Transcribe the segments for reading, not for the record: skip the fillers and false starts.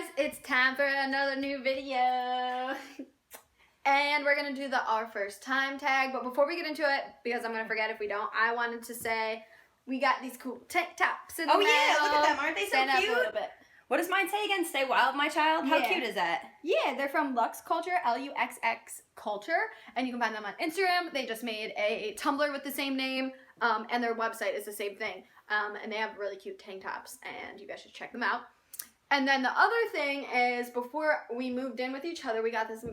guys, it's time for another new video. And we're going to do the our first time tag. But before we get into it, because I'm going to forget if we don't, I wanted to say we got these cool tank tops in the mail. Yeah, look at them. Aren't they so Stand cute? up a little bit. What does mine say again? Stay wild, my child? How cute is that? Yeah, they're from Lux Culture, Luxx Culture, and you can find them on Instagram. They just made a Tumblr with the same name, and their website is the same thing. And they have really cute tank tops, and you guys should check them out. And then the other thing is, before we moved in with each other, we got this,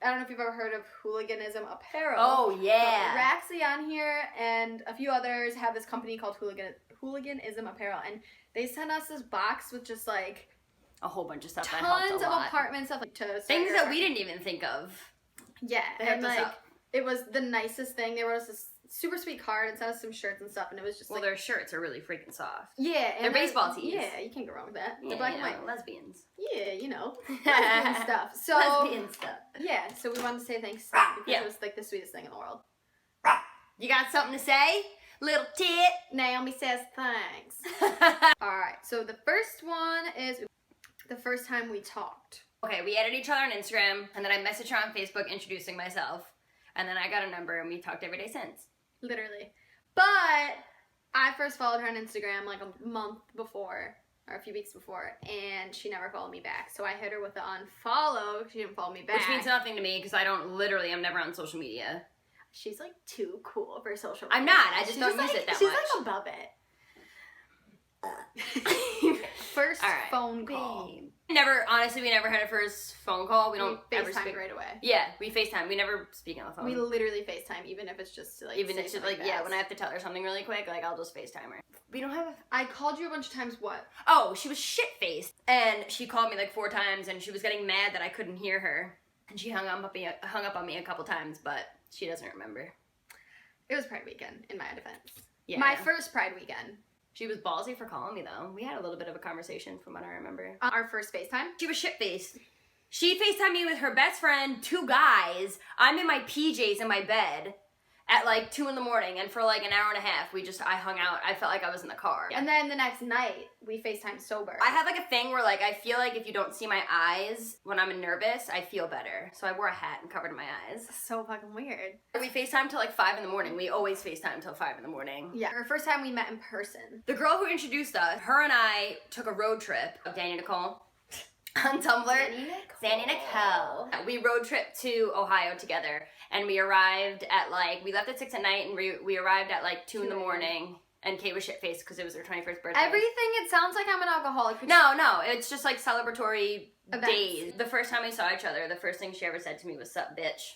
I don't know if you've ever heard of hooliganism apparel. Oh, yeah. Raxley on here and a few others have this company called Hooliganism Apparel, and they sent us this box with just like a whole bunch of stuff that helped a lot. Tons of apartment stuff, like to things that we didn't even think of. Yeah, They and hooked us like up. it was the nicest thing. They wrote us this super sweet card and sent us some shirts and stuff, and it was just Well, like, their shirts are really freaking soft. yeah, and They're baseball tees. Yeah, you can't go wrong with that. Yeah, They're black you and know, white. lesbians. Yeah, you know, lesbian stuff. So Lesbian stuff. yeah, so we wanted to say thanks to them because Yeah. it was like the sweetest thing in the world. You got something to say? Little tit? Naomi says thanks. All right, so the first one is the first time we talked. Okay, we added each other on Instagram, and then I messaged her on Facebook introducing myself, and then I got a number, and we talked every day since. Literally. But I first followed her on Instagram like a month before, or a few weeks before, and she never followed me back. So I hit her with the unfollow. She didn't follow me back. Which means nothing to me, because I'm never on social media. She's like too cool for social media. I'm not, I just She's don't use like, it that she's much. She's like above it. First All right. phone call. Babe. Honestly, we never had a first phone call. We don't ever FaceTime speak. right away. Yeah, we FaceTime. We never speak on the phone. We literally FaceTime, even if it's just to like Even say if it's just something like, yeah, fast. when I have to tell her something really quick, like, I'll just FaceTime her. We don't have a... I called you a bunch of times, what? Oh, she was shit-faced. And she called me like 4 times, and she was getting mad that I couldn't hear her. And she hung up on me a couple times, but she doesn't remember. It was Pride weekend, in my defense. Yeah. My first Pride weekend. She was ballsy for calling me, though. We had a little bit of a conversation from what I remember. Our first FaceTime. She was shit-faced. She FaceTimed me with her best friend, 2 guys. I'm in my PJs in my bed at like 2 in the morning, and for like an hour and a half, I hung out. I felt like I was in the car. And then the next night, we FaceTime sober. I have like a thing where like I feel like if you don't see my eyes when I'm nervous, I feel better. So I wore a hat and covered my eyes. So fucking weird. We FaceTime till like 5 in the morning. We always FaceTime till 5 in the morning. Yeah. Our first time we met in person. The girl who introduced us, her and I took a road trip. Danny Nicole. On Tumblr. Danny Nicole. We road tripped to Ohio together, and we arrived at like, we left at 6 at night, and we arrived at like 2 in the morning, and Kate was shit-faced because it was her 21st birthday. Everything, it sounds like I'm an alcoholic. No, it's just like celebratory Events. days. The first time we saw each other, the first thing she ever said to me was, "Sup, bitch."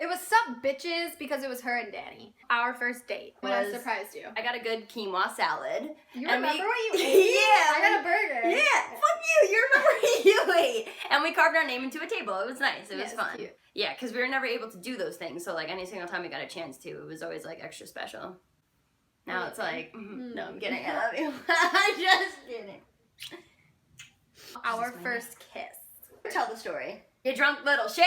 It was sup bitches because it was her and Danny. Our first date. What surprised you? I got a good quinoa salad. You and remember what you ate? Yeah. I got a burger. Yeah, fuck you. You remember what you ate. And we carved our name into a table. It was nice. It was fun. Cute. Yeah, because we were never able to do those things. So like any single time we got a chance to, it was always like extra special. Now it's like, no, I'm kidding. I love you. I'm just kidding. Our first kiss. Tell the story. You drunk little shit.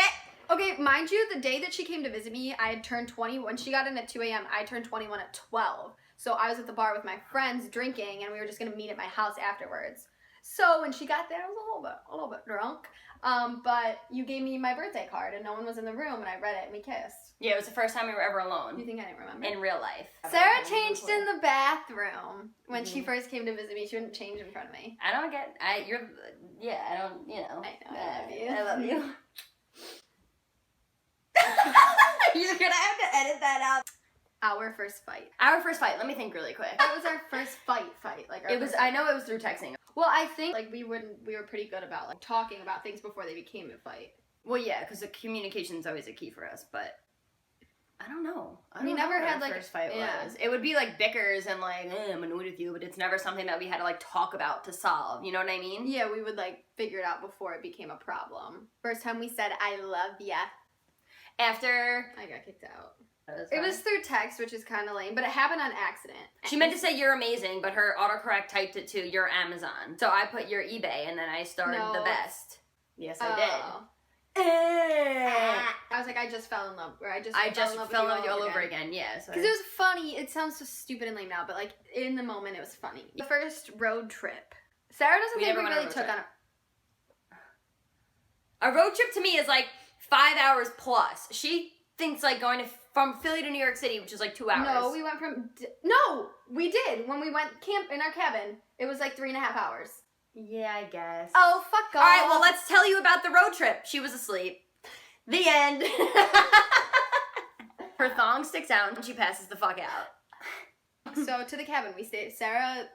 Okay, mind you, the day that she came to visit me, I had turned 20. When she got in at 2 a.m., I turned 21 at 12. So I was at the bar with my friends drinking, and we were just going to meet at my house afterwards. So when she got there, I was a little bit drunk. But you gave me my birthday card, and no one was in the room, and I read it, and we kissed. Yeah, it was the first time we were ever alone. You think I didn't remember? In real life. Sarah changed in the bathroom when she first came to visit me. She wouldn't change in front of me. I don't get, I don't, you know. I love you. I love you. You're gonna have to edit that out. Our first fight. Our first fight, let me think really quick. That was our first fight. Like I know it was through texting. Well, I think like we were pretty good about like talking about things before they became a fight. Well, yeah, because the communication is always a key for us, but I don't know. We never had like first fight yeah. was. It would be like bickers and like, I'm annoyed with you, but it's never something that we had to like talk about to solve. You know what I mean? Yeah, we would like figure it out before it became a problem. First time we said I love ya. After I got kicked out. It was through text, which is kind of lame, but it happened on accident. She meant to say you're amazing, but her autocorrect typed it to you're Amazon. So I put your eBay, and then I starred the best. Yes, I did. I was like, I just fell in love. Or I just fell in love with you all over again. Yeah. Because it was funny. It sounds so stupid and lame now, but like in the moment, it was funny. The first road trip. Sarah doesn't think we really took on a... A road trip to me is like 5 hours plus. She thinks like going from Philly to New York City, which is like 2 hours. No, we went from... No, we did. When we went camp in our cabin, it was like 3.5 hours. Yeah, I guess. Oh, fuck off. All right, well, let's tell you about the road trip. She was asleep. The end. Her thong sticks out and she passes the fuck out. So to the cabin we stayed. Sarah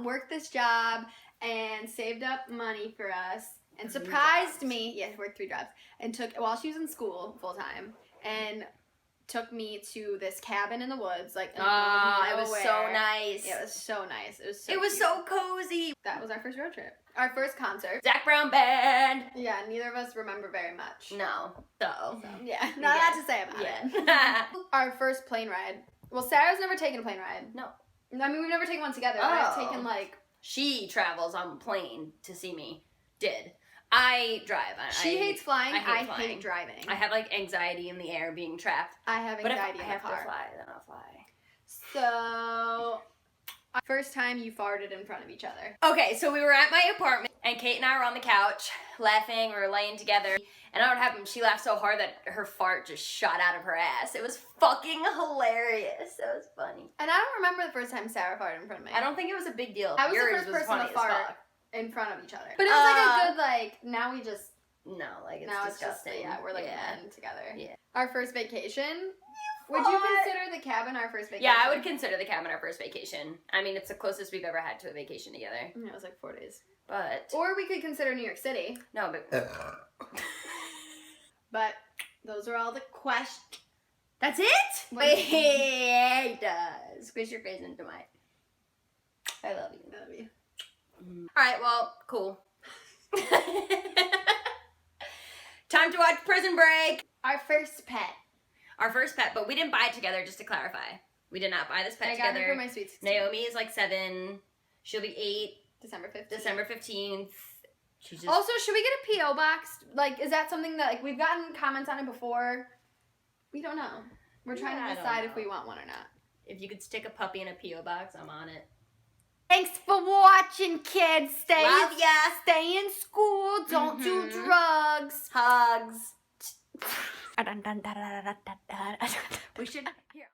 worked this job and saved up money for us and surprised me. Yeah, worked 3 jobs and took while she was in school full time and took me to this cabin in the woods. Like, it was so nice. Yeah, it was so nice. It was so. It was cute. so cozy. That was our first road trip. Our first concert. Zac Brown Band. Yeah, neither of us remember very much. No. So. Yeah, not a lot to say about it. Our first plane ride. Well, Sarah's never taken a plane ride. No. I mean, we've never taken one together. I've taken like... She travels on plane to see me. I drive. She hates flying. I flying. hate driving. I have like anxiety in the air being trapped. I have anxiety in the car. But if I have to fly, then I'll fly. So... First time you farted in front of each other. Okay, so we were at my apartment, and Kate and I were on the couch, laughing, we were laying together, and I don't know what happened, she laughed so hard that her fart just shot out of her ass. It was fucking hilarious. It was funny. And I don't remember the first time Sarah farted in front of me. I don't think it was a big deal. I was Yours the first person funny to as fart fuck. in front of each other. But it was like a good, like, now we just... No, like, it's now disgusting. It's just, yeah, we're like men together. Yeah. Our first vacation... Would you consider the cabin our first vacation? Yeah, I would consider the cabin our first vacation. I mean, it's the closest we've ever had to a vacation together. Yeah, it was like 4 days. But... Or we could consider New York City. No, but... But those are all the questions. That's it? Wait, it does. Squish your face into mine. I love you. I love you. Alright, well, cool. Time to watch Prison Break. Our first pet. Our first pet, but we didn't buy it together, just to clarify. We did not buy this pet together. I got it for my sweet 16. Naomi is like 7. She'll be 8. December 15th. December 15th. She's just... Also, should we get a P.O. box? Like, is that something that, like, we've gotten comments on it before? We don't know. We're trying to decide if we want one or not. If you could stick a puppy in a P.O. box, I'm on it. Thanks for watching, kids. Love ya. Stay in school. Don't do drugs. Hugs. We should... Here.